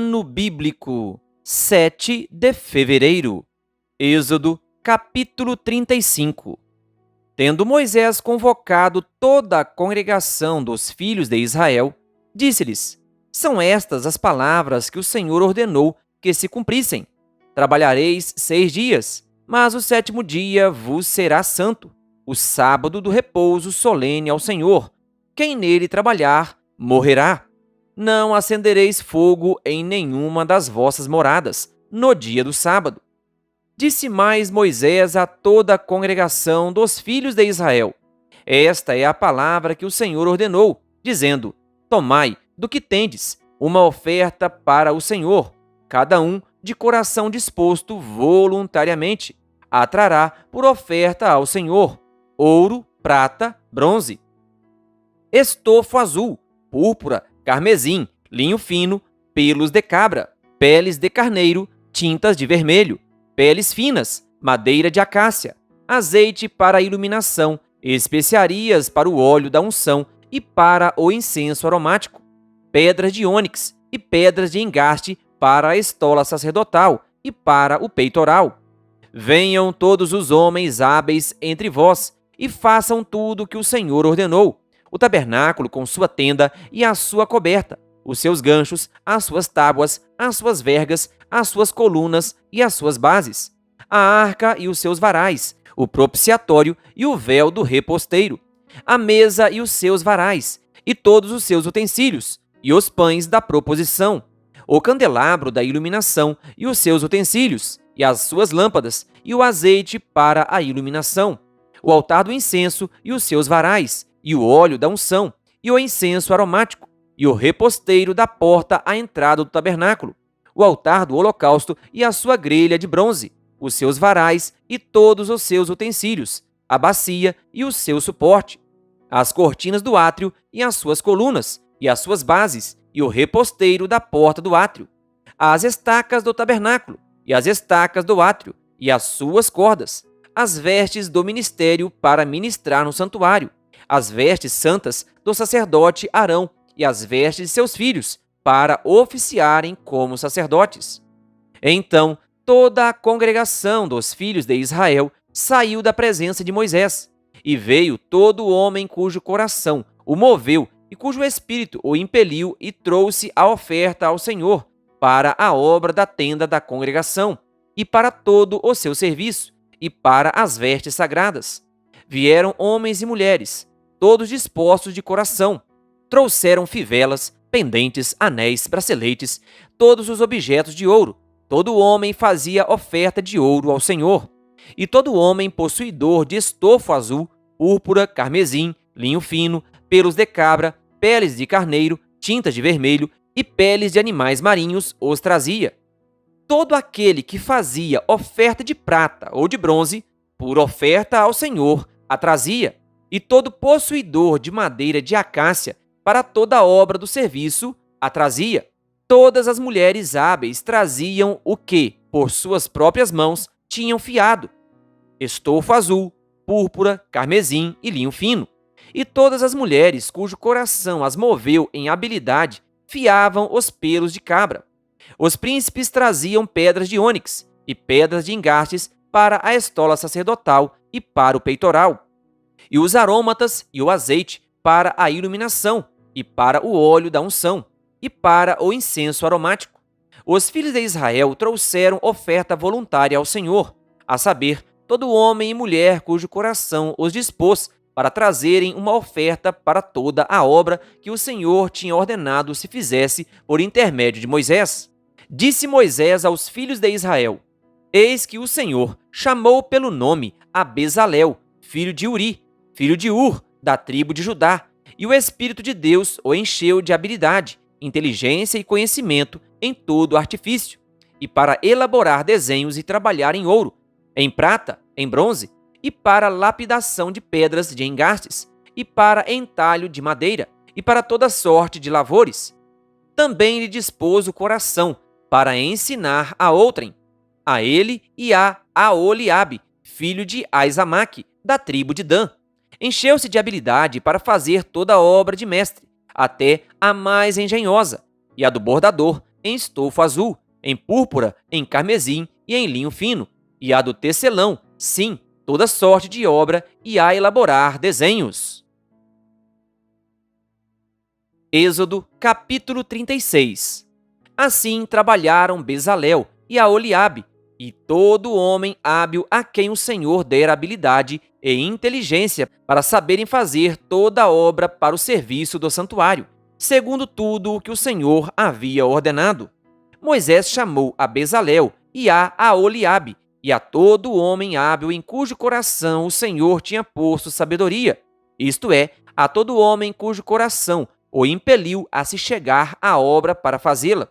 Ano Bíblico, 7 de fevereiro. Êxodo, capítulo 35. Tendo Moisés convocado toda a congregação dos filhos de Israel, disse-lhes: São estas as palavras que o Senhor ordenou que se cumprissem. Trabalhareis 6 dias, mas o 7º dia vos será santo, o sábado do repouso solene ao Senhor. Quem nele trabalhar, morrerá. Não acendereis fogo em nenhuma das vossas moradas, no dia do sábado. Disse mais Moisés a toda a congregação dos filhos de Israel: Esta é a palavra que o Senhor ordenou, dizendo: Tomai do que tendes uma oferta para o Senhor, cada um de coração disposto voluntariamente, a trará por oferta ao Senhor ouro, prata, bronze, estofo azul, púrpura, carmesim, linho fino, pelos de cabra, peles de carneiro, tintas de vermelho, peles finas, madeira de acácia, azeite para a iluminação, especiarias para o óleo da unção e para o incenso aromático, pedras de ônix e pedras de engaste para a estola sacerdotal e para o peitoral. Venham todos os homens hábeis entre vós e façam tudo o que o Senhor ordenou: o tabernáculo com sua tenda e a sua coberta, os seus ganchos, as suas tábuas, as suas vergas, as suas colunas e as suas bases, a arca e os seus varais, o propiciatório e o véu do reposteiro, a mesa e os seus varais, e todos os seus utensílios, e os pães da proposição, o candelabro da iluminação e os seus utensílios, e as suas lâmpadas, e o azeite para a iluminação, o altar do incenso e os seus varais, e o óleo da unção, e o incenso aromático, e o reposteiro da porta à entrada do tabernáculo, o altar do holocausto e a sua grelha de bronze, os seus varais e todos os seus utensílios, a bacia e o seu suporte, as cortinas do átrio e as suas colunas, e as suas bases, e o reposteiro da porta do átrio, as estacas do tabernáculo, e as estacas do átrio, e as suas cordas, as vestes do ministério para ministrar no santuário, as vestes santas do sacerdote Arão e as vestes de seus filhos, para oficiarem como sacerdotes. Então, toda a congregação dos filhos de Israel saiu da presença de Moisés, e veio todo homem cujo coração o moveu e cujo espírito o impeliu e trouxe a oferta ao Senhor para a obra da tenda da congregação, e para todo o seu serviço, e para as vestes sagradas. Vieram homens e mulheres, todos dispostos de coração, trouxeram fivelas, pendentes, anéis, braceletes, todos os objetos de ouro. Todo homem fazia oferta de ouro ao Senhor. E todo homem possuidor de estofo azul, púrpura, carmesim, linho fino, pelos de cabra, peles de carneiro, tintas de vermelho e peles de animais marinhos os trazia. Todo aquele que fazia oferta de prata ou de bronze, por oferta ao Senhor, a trazia. E todo possuidor de madeira de acácia, para toda a obra do serviço, a trazia. Todas as mulheres hábeis traziam o que, por suas próprias mãos, tinham fiado: estofo azul, púrpura, carmesim e linho fino. E todas as mulheres cujo coração as moveu em habilidade fiavam os pelos de cabra. Os príncipes traziam pedras de ônix e pedras de engastes para a estola sacerdotal e para o peitoral, e os arômatas e o azeite para a iluminação, e para o óleo da unção, e para o incenso aromático. Os filhos de Israel trouxeram oferta voluntária ao Senhor, a saber, todo homem e mulher cujo coração os dispôs para trazerem uma oferta para toda a obra que o Senhor tinha ordenado se fizesse por intermédio de Moisés. Disse Moisés aos filhos de Israel: Eis que o Senhor chamou pelo nome a Bezalel, filho de Uri, filho de Ur, da tribo de Judá, e o Espírito de Deus o encheu de habilidade, inteligência e conhecimento em todo artifício, e para elaborar desenhos e trabalhar em ouro, em prata, em bronze, e para lapidação de pedras de engastes, e para entalho de madeira, e para toda sorte de lavores. Também lhe dispôs o coração para ensinar a outrem, a ele e a Aholiabe, filho de Aizamaque, da tribo de Dan. Encheu-se de habilidade para fazer toda a obra de mestre, até a mais engenhosa, e a do bordador, em estofo azul, em púrpura, em carmesim e em linho fino, e a do tecelão, sim, toda sorte de obra, e a elaborar desenhos. Êxodo, capítulo 36. Assim trabalharam Bezalel e Aholiabe, e todo homem hábil a quem o Senhor dera habilidade e inteligência para saberem fazer toda a obra para o serviço do santuário, segundo tudo o que o Senhor havia ordenado. Moisés chamou a Bezalel e a Aholiabe, e a todo homem hábil em cujo coração o Senhor tinha posto sabedoria, isto é, a todo homem cujo coração o impeliu a se chegar à obra para fazê-la.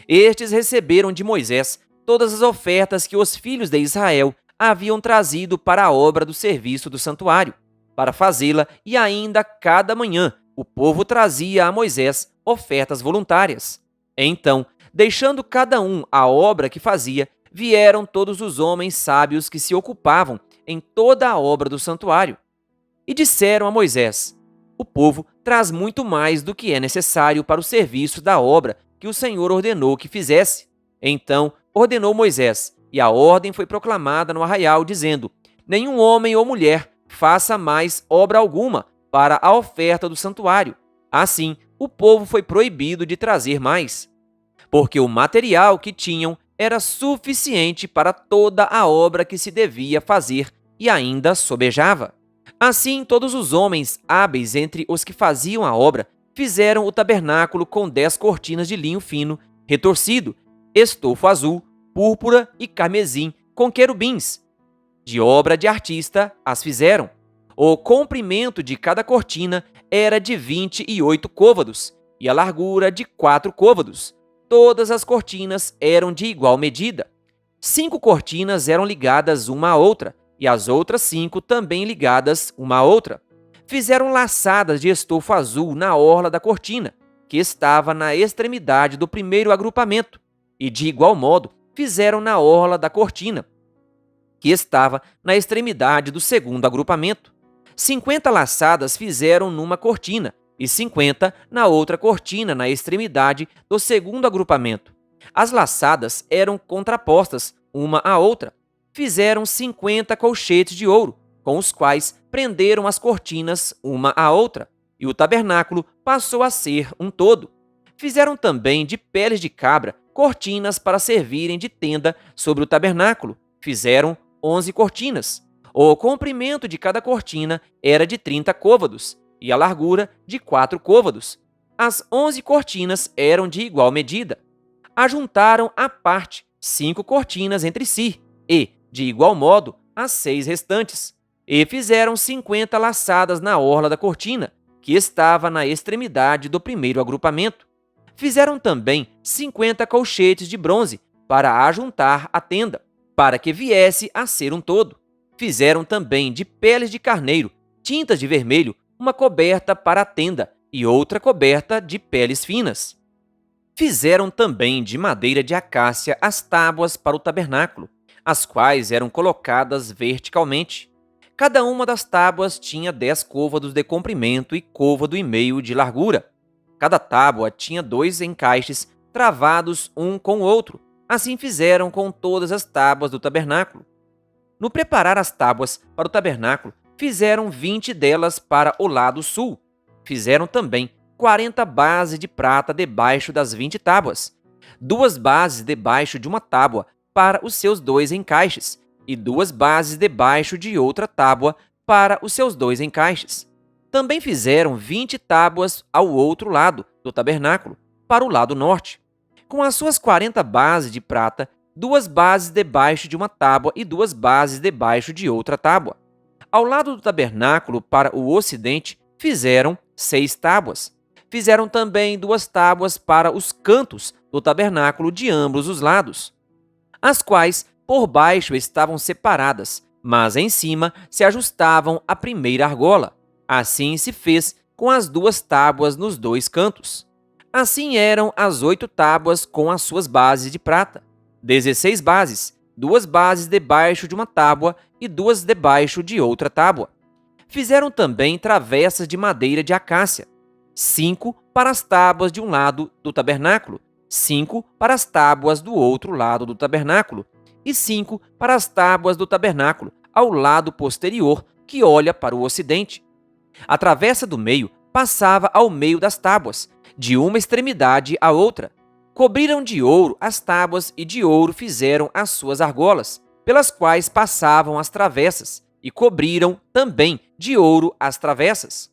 Estes receberam de Moisés todas as ofertas que os filhos de Israel haviam trazido para a obra do serviço do santuário, para fazê-la, e ainda cada manhã o povo trazia a Moisés ofertas voluntárias. Então, deixando cada um a obra que fazia, vieram todos os homens sábios que se ocupavam em toda a obra do santuário. E disseram a Moisés: o povo traz muito mais do que é necessário para o serviço da obra que o Senhor ordenou que fizesse. Então ordenou Moisés, e a ordem foi proclamada no arraial, dizendo: nenhum homem ou mulher faça mais obra alguma para a oferta do santuário. Assim, o povo foi proibido de trazer mais, porque o material que tinham era suficiente para toda a obra que se devia fazer e ainda sobejava. Assim, todos os homens hábeis entre os que faziam a obra fizeram o tabernáculo com 10 cortinas de linho fino, retorcido, estofo azul, púrpura e carmesim, com querubins. De obra de artista as fizeram. O comprimento de cada cortina era de 28 côvados, e a largura de 4 côvados. Todas as cortinas eram de igual medida. 5 cortinas eram ligadas uma à outra, e as outras 5 também ligadas uma à outra. Fizeram laçadas de estofo azul na orla da cortina, que estava na extremidade do primeiro agrupamento, e de igual modo fizeram na orla da cortina, que estava na extremidade do segundo agrupamento. 50 laçadas fizeram numa cortina, e 50 na outra cortina, na extremidade do segundo agrupamento. As laçadas eram contrapostas uma à outra. Fizeram 50 colchetes de ouro, com os quais prenderam as cortinas uma à outra, e o tabernáculo passou a ser um todo. Fizeram também de peles de cabra cortinas para servirem de tenda sobre o tabernáculo. Fizeram 11 cortinas. O comprimento de cada cortina era de 30 côvados, e a largura de 4 côvados. As 11 cortinas eram de igual medida. Ajuntaram à parte 5 cortinas entre si, e, de igual modo, as 6 restantes. E fizeram 50 laçadas na orla da cortina, que estava na extremidade do primeiro agrupamento. Fizeram também 50 colchetes de bronze para ajuntar a tenda, para que viesse a ser um todo. Fizeram também de peles de carneiro, tintas de vermelho, uma coberta para a tenda e outra coberta de peles finas. Fizeram também de madeira de acácia as tábuas para o tabernáculo, as quais eram colocadas verticalmente. Cada uma das tábuas tinha 10 côvados de comprimento e côvado e meio de largura. Cada tábua tinha 2 encaixes travados um com o outro. Assim fizeram com todas as tábuas do tabernáculo. No preparar as tábuas para o tabernáculo, fizeram 20 delas para o lado sul. Fizeram também 40 bases de prata debaixo das 20 tábuas, 2 bases debaixo de uma tábua para os seus 2 encaixes, e 2 bases debaixo de outra tábua para os seus 2 encaixes. Também fizeram 20 tábuas ao outro lado do tabernáculo, para o lado norte. Com as suas 40 bases de prata, 2 bases debaixo de uma tábua e 2 bases debaixo de outra tábua. Ao lado do tabernáculo, para o ocidente, fizeram 6 tábuas. Fizeram também 2 tábuas para os cantos do tabernáculo de ambos os lados, as quais por baixo estavam separadas, mas em cima se ajustavam à primeira argola. Assim se fez com as 2 tábuas nos 2 cantos. Assim eram as 8 tábuas com as suas bases de prata. 16 bases, 2 bases debaixo de uma tábua e 2 debaixo de outra tábua. Fizeram também travessas de madeira de acácia, 5 para as tábuas de um lado do tabernáculo, 5 para as tábuas do outro lado do tabernáculo, e 5 para as tábuas do tabernáculo, ao lado posterior, que olha para o ocidente. A travessa do meio passava ao meio das tábuas, de uma extremidade à outra. Cobriram de ouro as tábuas e de ouro fizeram as suas argolas, pelas quais passavam as travessas, e cobriram também de ouro as travessas.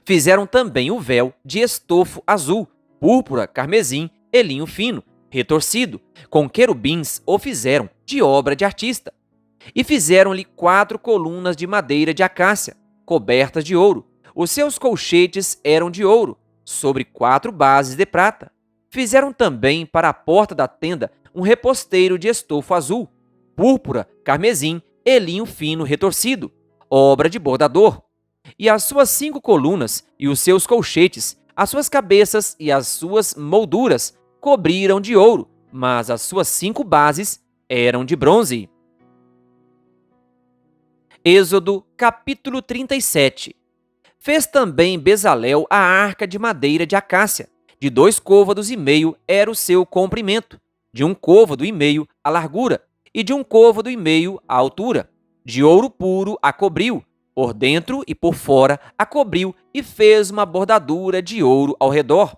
Fizeram também o véu de estofo azul, púrpura, carmesim e linho fino, retorcido, com querubins o fizeram de obra de artista. E fizeram-lhe 4 colunas de madeira de acácia, cobertas de ouro. Os seus colchetes eram de ouro, sobre 4 bases de prata. Fizeram também para a porta da tenda um reposteiro de estofo azul, púrpura, carmesim e linho fino retorcido, obra de bordador. E as suas 5 colunas e os seus colchetes, as suas cabeças e as suas molduras cobriram de ouro, mas as suas 5 bases eram de bronze. Êxodo, capítulo 37. Fez também Bezalel a arca de madeira de acácia. De 2 côvados e meio era o seu comprimento, de 1 côvado e meio a largura, e de 1 côvado e meio a altura. De ouro puro a cobriu, por dentro e por fora a cobriu, e fez uma bordadura de ouro ao redor.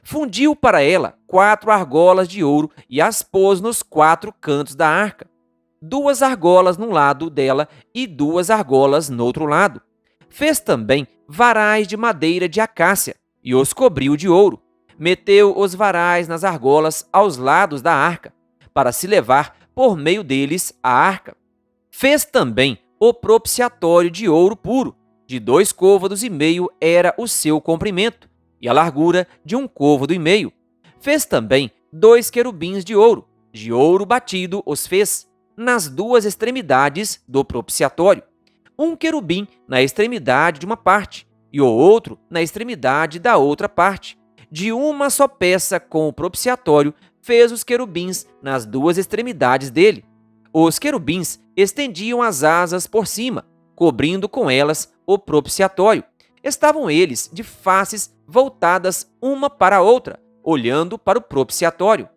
Fundiu para ela 4 argolas de ouro e as pôs nos 4 cantos da arca. 2 argolas num lado dela e 2 argolas no outro lado. Fez também varais de madeira de acácia e os cobriu de ouro. Meteu os varais nas argolas aos lados da arca, para se levar por meio deles a arca. Fez também o propiciatório de ouro puro. De 2 côvados e meio era o seu comprimento, e a largura de 1 côvado e meio. Fez também 2 querubins de ouro batido os fez, nas 2 extremidades do propiciatório. 1 querubim na extremidade de uma parte, e o outro na extremidade da outra parte. De uma só peça com o propiciatório, fez os querubins nas 2 extremidades dele. Os querubins estendiam as asas por cima, cobrindo com elas o propiciatório. Estavam eles de faces voltadas uma para a outra, olhando para o propiciatório.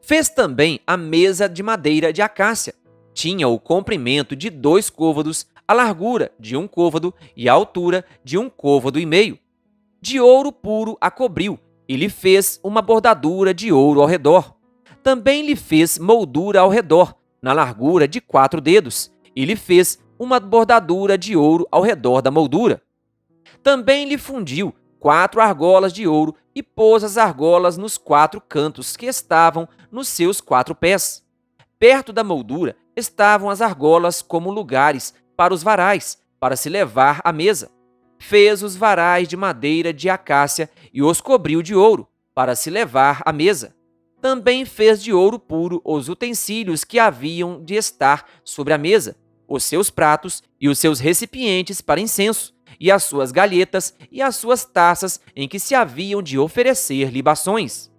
Fez também a mesa de madeira de acácia. Tinha o comprimento de 2 côvados, a largura de 1 côvado e a altura de 1 côvado e meio. De ouro puro a cobriu, e lhe fez uma bordadura de ouro ao redor. Também lhe fez moldura ao redor, na largura de 4 dedos, e lhe fez uma bordadura de ouro ao redor da moldura. Também lhe fundiu 4 argolas de ouro e pôs as argolas nos 4 cantos que estavam nos seus 4 pés. Perto da moldura estavam as argolas como lugares para os varais, para se levar à mesa. Fez os varais de madeira de acácia e os cobriu de ouro, para se levar à mesa. Também fez de ouro puro os utensílios que haviam de estar sobre a mesa, os seus pratos e os seus recipientes para incenso, e as suas galhetas e as suas taças em que se haviam de oferecer libações.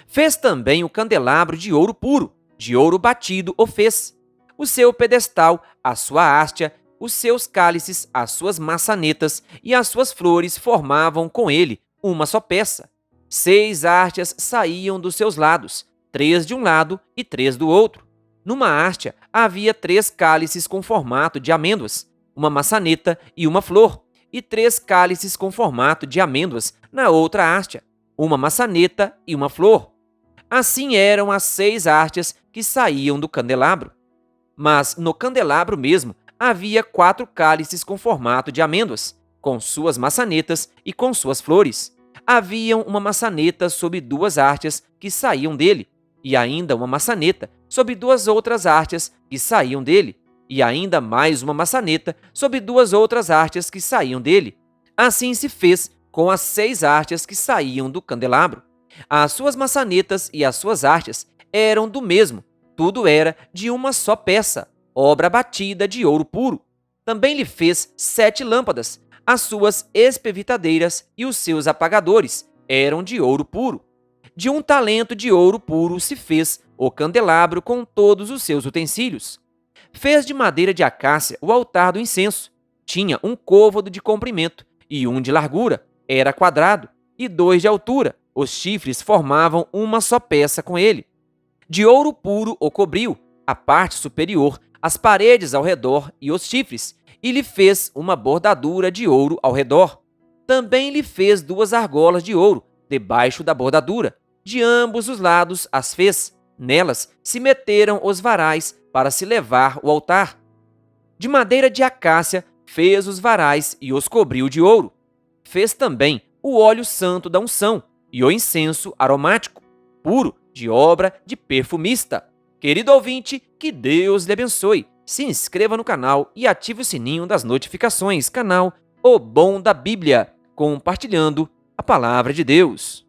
Fez também o candelabro de ouro puro, de ouro batido o fez. O seu pedestal, a sua haste, os seus cálices, as suas maçanetas e as suas flores formavam com ele uma só peça. 6 hastes saíam dos seus lados, 3 de um lado e 3 do outro. Numa haste havia 3 cálices com formato de amêndoas, uma maçaneta e uma flor, e 3 cálices com formato de amêndoas na outra haste, uma maçaneta e uma flor. Assim eram as 6 hastes que saíam do candelabro. Mas no candelabro mesmo havia 4 cálices com formato de amêndoas, com suas maçanetas e com suas flores. Haviam uma maçaneta sob 2 hastes que saíam dele, e ainda uma maçaneta sob 2 outras hastes que saíam dele, e ainda mais uma maçaneta sob 2 outras hastes que saíam dele. Assim se fez com as 6 hastes que saíam do candelabro. As suas maçanetas e as suas hastes eram do mesmo, tudo era de uma só peça, obra batida de ouro puro. Também lhe fez 7 lâmpadas, as suas espevitadeiras e os seus apagadores eram de ouro puro. De 1 talento de ouro puro se fez o candelabro com todos os seus utensílios. Fez de madeira de acácia o altar do incenso. Tinha 1 côvado de comprimento e 1 de largura, era quadrado, e 2 de altura, Os chifres formavam uma só peça com ele. De ouro puro o cobriu, a parte superior, as paredes ao redor e os chifres, e lhe fez uma bordadura de ouro ao redor. Também lhe fez 2 argolas de ouro, debaixo da bordadura. De ambos os lados as fez. Nelas se meteram os varais para se levar o altar. De madeira de acácia fez os varais e os cobriu de ouro. Fez também o óleo santo da unção e o incenso aromático, puro, de obra de perfumista. Querido ouvinte, que Deus lhe abençoe. Se inscreva no canal e ative o sininho das notificações. Canal O Bom da Bíblia, compartilhando a palavra de Deus.